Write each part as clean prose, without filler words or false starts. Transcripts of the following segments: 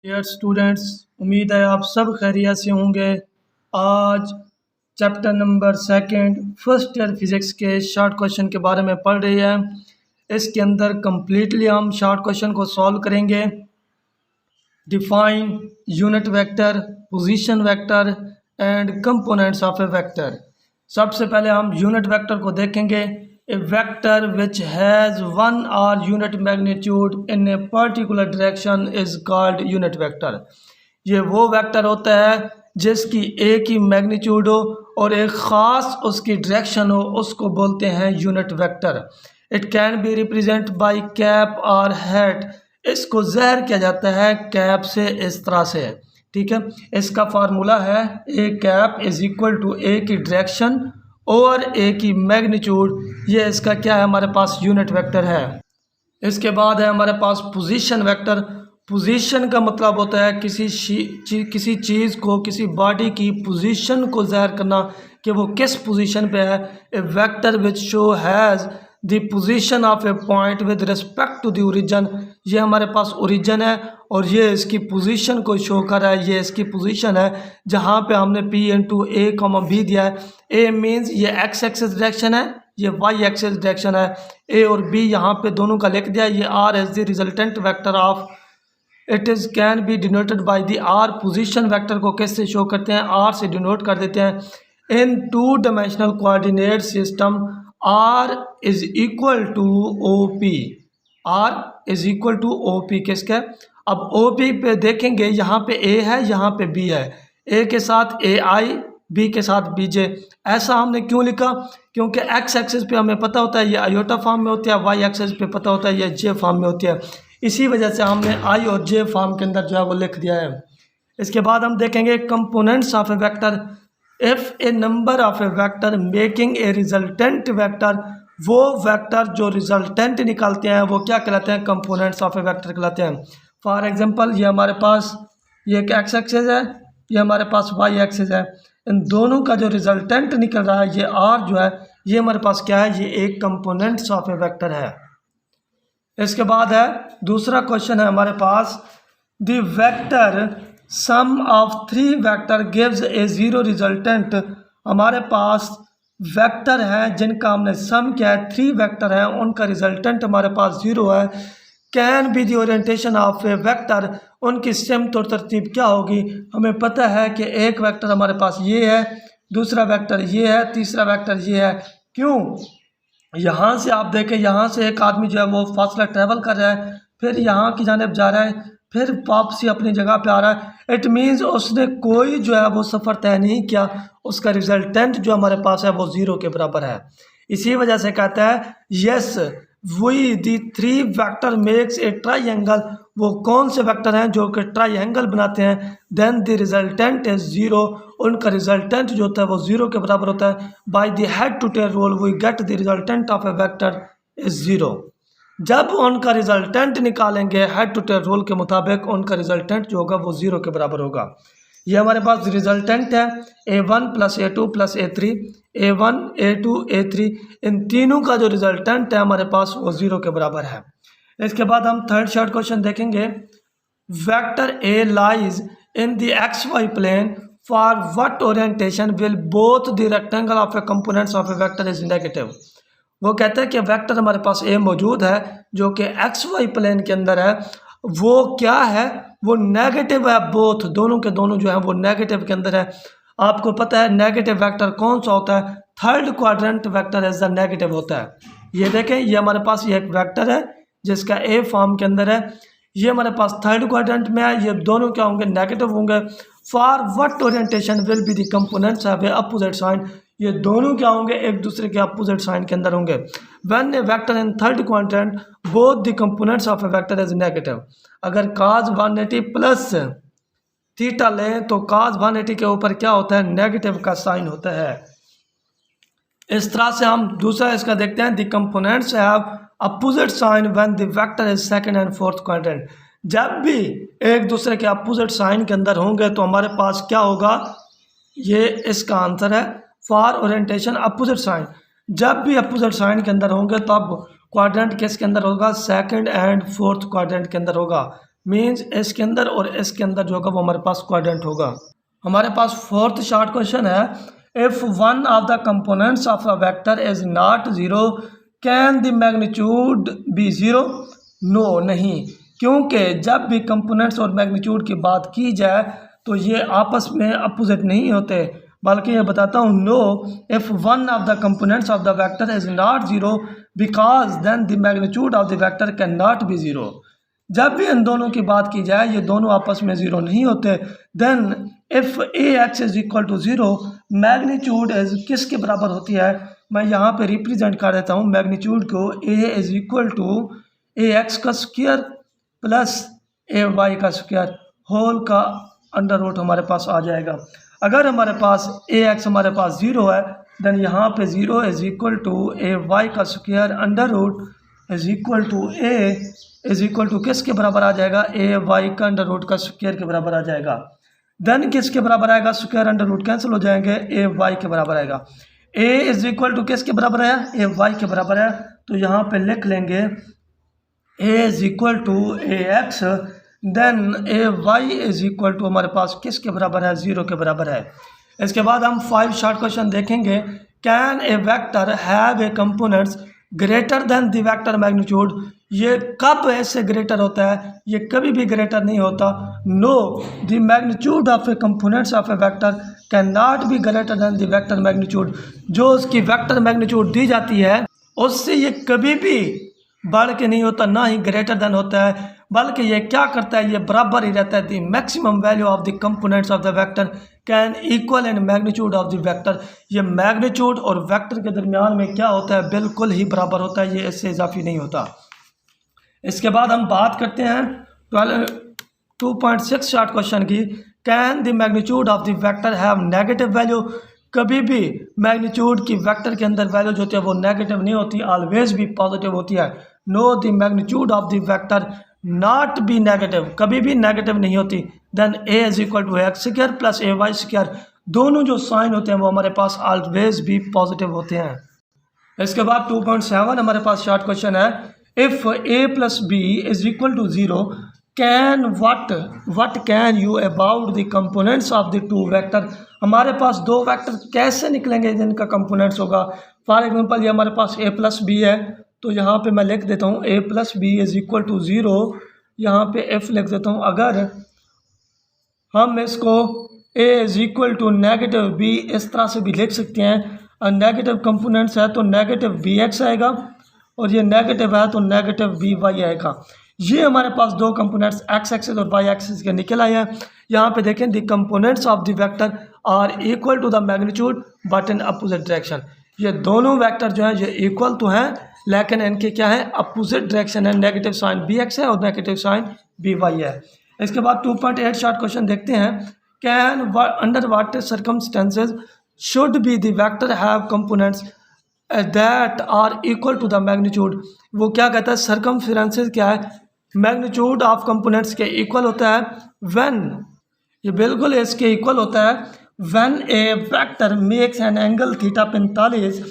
Dear students, उम्मीद है आप सब खैरियत से होंगे। आज chapter number second first year physics के शॉर्ट क्वेश्चन के बारे में पढ़ रही है। इसके अंदर कम्प्लीटली हम शॉर्ट क्वेश्चन को सॉल्व करेंगे। Define unit vector, position vector and components of a vector. सबसे पहले हम यूनिट वेक्टर को देखेंगे। ए वेक्टर विच हैज़ वन और unit magnitude in a particular direction is called unit vector. ये वो वेक्टर होता है जिसकी एक ही मैग्नीट्यूड हो और एक ख़ास उसकी डायरेक्शन हो, उसको बोलते हैं unit vector. It can be represent by cap और हैट। इसको ज़ाहिर किया जाता है कैप से, इस तरह से, ठीक है। इसका फार्मूला है A cap is equal to ए की डायरेक्शन और ए की मैग्नीट्यूड। ये इसका क्या है, हमारे पास यूनिट वेक्टर है। इसके बाद है हमारे पास पोजीशन वेक्टर। पोजीशन का मतलब होता है किसी चीज़ को, किसी बॉडी की पोजीशन को ज़ाहिर करना कि वो किस पोजीशन पे है। A vector which shows the position of a point with respect to the origin. ये हमारे पास ओरिजिन है और ये इसकी पोजीशन को शो कर रहा है। ये इसकी पोजीशन है जहाँ पे हमने P इंटू ए कॉमा बी दिया है। ए मीन्स ये एक्स एक्सिस डायरेक्शन है, ये वाई एक्सिस डायरेक्शन है। ए और बी यहाँ पे दोनों का लिख दिया। ये R is the resultant vector of it is can be denoted by the R. Position vector को कैसे शो करते हैं, आर से डिनोट कर देते हैं। In two dimensional coordinate system R is equal to O P. R is equal to O P किसका? अब ओ पी पे देखेंगे, यहाँ पे ए है, यहाँ पे बी है। ए के साथ ए आई, बी के साथ बी जे। ऐसा हमने क्यों लिखा? क्योंकि एक्स एक्सिस पे हमें पता होता है ये आयोटा फॉर्म में होती है, वाई एक्सिस पे पता होता है ये जे फॉर्म में होती है। इसी वजह से हमने आई और जे फॉर्म के अंदर जो है वो लिख दिया है। इसके बाद हम देखेंगे components of a vector. If A number of a vector making a resultant vector, वो वेक्टर जो रिजल्टेंट निकालते हैं वो क्या कहलाते हैं? कंपोनेंट्स ऑफ ए वेक्टर कहलाते हैं। फॉर एग्जांपल ये हमारे पास ये एक एक्स एक्सिस है, ये हमारे पास वाई एक्सिस है। इन दोनों का जो रिजल्टेंट निकल रहा है, ये आर जो है, ये हमारे पास क्या है? ये एक कंपोनेंट्स ऑफ ए वेक्टर है। इसके बाद है दूसरा क्वेश्चन है हमारे पास, the vector sum of three vector gives a zero resultant. हमारे पास वेक्टर हैं जिनका हमने सम किया है, थ्री वेक्टर हैं, उनका रिजल्टेंट हमारे पास जीरो है। Can be the orientation of a vector. उनकी सिमत और तरतीब क्या होगी? हमें पता है कि एक वेक्टर हमारे पास ये है, दूसरा वेक्टर ये है, तीसरा वेक्टर ये है। क्यों? यहाँ से आप देखें, यहाँ से एक आदमी जो है वो फासला ट्रैवल कर रहा है, फिर यहाँ की जानिब जा रहा है, फिर वापसी अपनी जगह पे आ रहा है। इट मीन्स उसने कोई जो है वो सफ़र तय नहीं किया। उसका रिजल्टेंट जो हमारे पास है वो ज़ीरो के बराबर है। इसी वजह से कहता है yes we the three vector makes a triangle. वो कौन से वेक्टर हैं जो कि ट्राइंगल बनाते हैं? Then the resultant is zero. उनका रिजल्टेंट जो होता है वो ज़ीरो के बराबर होता है। By the head to tail rule we get the resultant of a vector is zero. जब उनका रिजल्टेंट निकालेंगे हेड टू टेल रूल के मुताबिक, उनका रिजल्टेंट जो होगा वो ज़ीरो के बराबर होगा। ये हमारे पास रिजल्टेंट है A1 plus A2 plus A3, A1 A2 A3। इन तीनों का जो रिजल्टेंट है हमारे पास वो ज़ीरो के बराबर है। इसके बाद हम थर्ड शॉर्ट क्वेश्चन देखेंगे। Vector A lies in the X Y plane for what orientation will both the rectangle of a components of a vector is negative. वो कहता है कि वेक्टर हमारे पास ए मौजूद है जो कि एक्स वाई प्लेन के अंदर है, वो क्या है? वो नेगेटिव है। बोथ, दोनों के दोनों जो है वो नेगेटिव के अंदर है। आपको पता है नेगेटिव वेक्टर कौन सा होता है? Third quadrant vector is the negative होता है। ये देखें, ये हमारे पास ये एक वेक्टर है जिसका ए फॉर्म के अंदर है, ये हमारे पास थर्ड क्वाड्रेंट में है। ये दोनों क्या होंगे? नेगेटिव होंगे। For what orientation will be the components have a opposite sign. ये दोनों क्या होंगे? एक दूसरे के अपोजिट साइन के अंदर होंगे। When a vector in third quadrant both the components of a vector is negative. अगर cos 180 प्लस थीटा लें तो cos 180 के ऊपर क्या होता है? नेगेटिव का साइन होता है। इस तरह से हम दूसरा इसका देखते हैं, the components have opposite sign when the vector is second and fourth quadrant. जब भी एक दूसरे के अपोजिट साइन के अंदर होंगे तो हमारे पास क्या होगा? ये इसका आंसर है फॉर ओरिएंटेशन अपोजिट साइन। जब भी अपोजिट साइन के अंदर होंगे तब क्वाड्रेंट किसके अंदर होगा? सेकंड एंड फोर्थ क्वाड्रेंट के अंदर होगा। मीन्स इसके अंदर और इसके अंदर जो होगा वो हमारे पास क्वाड्रेंट होगा। हमारे पास फोर्थ शॉर्ट क्वेश्चन है, if one of the components of a vector is not zero can the magnitude be zero. No, नहीं, क्योंकि जब भी कंपोनेंट्स और मैग्नीट्यूड की बात की जाए तो ये आपस में अपोजिट नहीं होते, बल्कि ये बताता हूँ no, if one of the components of the vector is not zero because then the magnitude of the vector can not be zero. जब भी इन दोनों की बात की जाए ये दोनों आपस में ज़ीरो नहीं होते। Then if A X is equal to zero, magnitude is किसके बराबर होती है, मैं यहाँ पे रिप्रेजेंट कर देता हूँ मैग्नीट्यूड को, A is equal to A X का स्क्वायर प्लस ए वाई का स्क्वायर होल का अंडर रूट हमारे पास आ जाएगा। अगर हमारे पास ए एक्स हमारे पास ज़ीरो है देन यहाँ पे zero is equal to A Y का square under root is equal to A is equal to किसके बराबर आ जाएगा, ए वाई का अंडर रूट का स्क्वायर के बराबर आ जाएगा। देन किसके बराबर आएगा, स्क्वायर अंडर रूट कैंसिल हो जाएंगे, ए वाई के बराबर आएगा। ए इज इक्वल टू किसके बराबर है, ए वाई के बराबर है, तो यहाँ पे लिख लेंगे A is equal to A X, then A Y is equal to हमारे पास किसके बराबर है, ज़ीरो के बराबर है। इसके बाद हम 5 शॉर्ट क्वेश्चन देखेंगे। Can a vector have a components greater than the vector magnitude. ये कब ऐसे ग्रेटर होता है, ये कभी भी ग्रेटर नहीं होता। No, the magnitude of a components of a vector can not be greater than the vector magnitude. जो उसकी वेक्टर मैग्नीट्यूड दी जाती है उससे ये कभी भी बढ़ के नहीं होता, ना ही ग्रेटर देन होता है, बल्कि ये क्या करता है, ये बराबर ही रहता है। The maximum value of the components of the vector can equal in magnitude of the vector. ये मैग्नीट्यूड और वेक्टर के दरमियान में क्या होता है, बिल्कुल ही बराबर होता है, ये इससे इजाफी नहीं होता। इसके बाद हम बात करते हैं 2.6 शॉर्ट क्वेश्चन की। Can the magnitude of the vector have negative value. कभी भी मैग्नीट्यूड की वेक्टर के अंदर वैल्यू जो होती है वो नेगेटिव नहीं होती, ऑलवेज भी पॉजिटिव होती है। No, the magnitude of the vector not be negative, कभी भी नेगेटिव नहीं होती। Then A is equal to X square plus A Y square, दोनों जो साइन होते हैं वो हमारे पास ऑलवेज भी पॉजिटिव होते हैं। इसके बाद 2.7 हमारे पास शॉर्ट क्वेश्चन है, if A plus B is equal to zero can what can you about the components of the two vector. हमारे पास दो वेक्टर कैसे निकलेंगे जिनका कंपोनेंट्स होगा। फॉर एग्जांपल ये हमारे पास ए प्लस बी है, तो यहाँ पे मैं लिख देता हूँ A plus B is equal to zero, यहाँ पे एफ लिख देता हूँ। अगर हम इसको A is equal to negative B इस तरह से भी लिख सकते हैं, और नेगेटिव कंपोनेंट्स है तो नेगेटिव बी एक्स आएगा, और ये नेगेटिव है तो नेगेटिव बी वाई आएगा। ये हमारे पास दो कंपोनेंट्स एक्स एक्सिस और वाई एक्सिस के निकल आए हैं। यहाँ पे देखें the components of the vector are equal to the magnitude but in opposite direction. ये दोनों वेक्टर जो हैं ये इक्वल तो हैं लेकिन इनके क्या है, अपोजिट डायरेक्शन है। नेगेटिव साइन बी एक्स है और नेगेटिव साइन बी वाई है। इसके बाद 2.8 शॉर्ट क्वेश्चन देखते हैं। Can under what circumstances should be the vector have components that are equal to the magnitude. वो क्या कहता है, सर्कमस्टेंसेस क्या है, मैग्नीट्यूड ऑफ कंपोनेंट्स के इक्वल होता है व्हेन, ये बिल्कुल इसके इक्वल होता है when a vector makes an angle theta 45,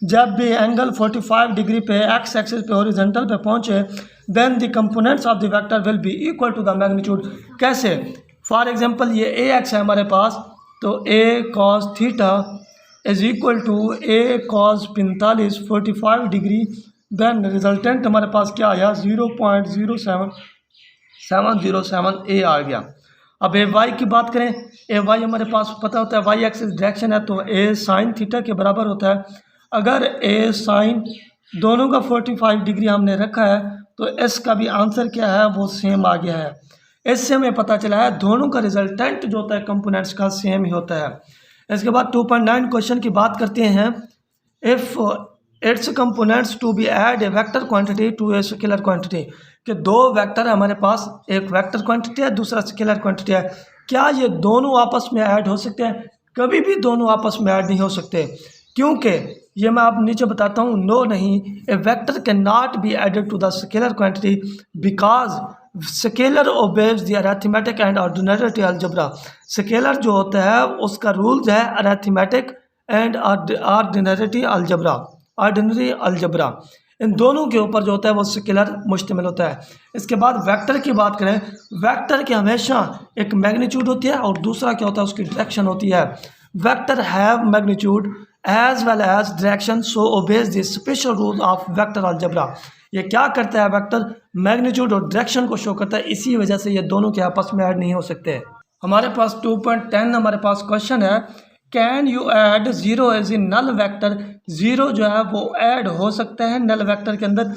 जब भी एंगल 45 डिग्री पे एक्स एक्सिस पे हॉरिजॉन्टल पे पहुंचे, then the components of the vector will be equal to the magnitude. कैसे, फॉर एग्जांपल ये ए एक्स है हमारे पास, तो A cos theta is equal to A cos 45 degree, then resultant हमारे पास क्या आया 0.07707 ए आ गया। अब ए वाई की बात करें, ए वाई हमारे पास पता होता है वाई एक्सिस डायरेक्शन है तो ए साइन थीटा के बराबर होता है। अगर ए साइन दोनों का 45 डिग्री हमने रखा है तो इसका भी आंसर क्या है, वो सेम आ गया है। इससे हमें पता चला है दोनों का रिजल्टेंट जो होता है कंपोनेंट्स का सेम ही होता है। इसके बाद 2.9 क्वेश्चन की बात करते हैं। If it's components to be add a vector quantity to a scalar quantity, कि दो वेक्टर है हमारे पास, एक वेक्टर क्वांटिटी है दूसरा स्केलर क्वांटिटी है, क्या ये दोनों आपस में ऐड हो सकते हैं? कभी भी दोनों आपस में ऐड नहीं हो सकते, क्योंकि ये मैं आप नीचे बताता हूँ। नो, नहीं, a vector can not be added to the scalar quantity because scalar obeys the arithmetic and ordinary algebra. Scalar जो होता है उसका रूल्स है अरिथमेटिक एंड ऑर्डिनरी अलजेब्रा। इन दोनों के ऊपर जो होता है वो स्केलर मुश्तमिल होता है। इसके बाद वेक्टर की बात करें, वेक्टर की हमेशा एक मैग्नीट्यूड होती है और दूसरा क्या होता है उसकी डायरेक्शन होती है। Vector have magnitude as well as direction, so obeys the special rule of vector algebra. ये क्या करता है, वेक्टर मैग्नीट्यूड और डायरेक्शन को शो करता है, इसी वजह से ये दोनों के आपस में ऐड नहीं हो सकते। हमारे पास 2.10 हमारे पास क्वेश्चन है, can you add zero as in null vector. Zero जो है वो ऐड हो सकता है नल वेक्टर के अंदर?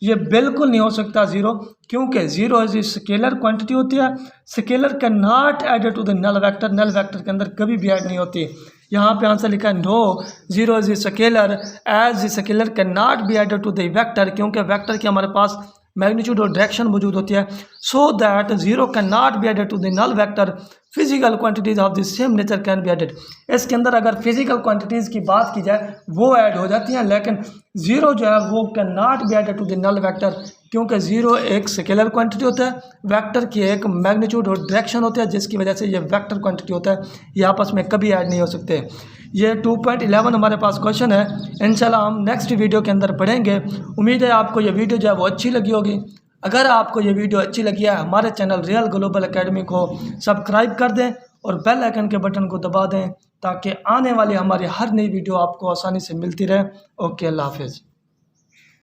ये बिल्कुल नहीं हो सकता जीरो, क्योंकि जीरो एज स्केलर क्वांटिटी होती है। Scalar can not added to the null vector, null vector के अंदर कभी भी ऐड नहीं होती। यहाँ पे आंसर लिखा है no, zero is scalar as scalar can not be added to the vector, क्योंकि वेक्टर के हमारे पास मैग्नीट्यूड और डायरेक्शन मौजूद होती है। So that zero can not be added to the null vector, physical quantities of the same nature can be added. इसके अंदर अगर फिजिकल क्वांटिटीज़ की बात की जाए वो ऐड हो जाती हैं, लेकिन जीरो जो है वो can not be added to the null vector, क्योंकि जीरो एक स्केलर क्वांटिटी होता है, वेक्टर की एक मैग्नीट्यूड और डायरेक्शन होता है, जिसकी वजह से ये वेक्टर क्वांटिटी होता है, ये आपस में कभी ऐड नहीं हो सकते। ये 2.11 हमारे पास क्वेश्चन है, इंशाल्लाह हम नेक्स्ट वीडियो के अंदर पढ़ेंगे। उम्मीद है आपको ये वीडियो जो है वो अच्छी लगी होगी। अगर आपको ये वीडियो अच्छी लगी है, हमारे चैनल रियल ग्लोबल एकेडमी को सब्सक्राइब कर दें और बेल आइकन के बटन को दबा दें, ताकि आने वाली हमारी हर नई वीडियो आपको आसानी से मिलती रहे। ओके, अल्लाह हाफिज़।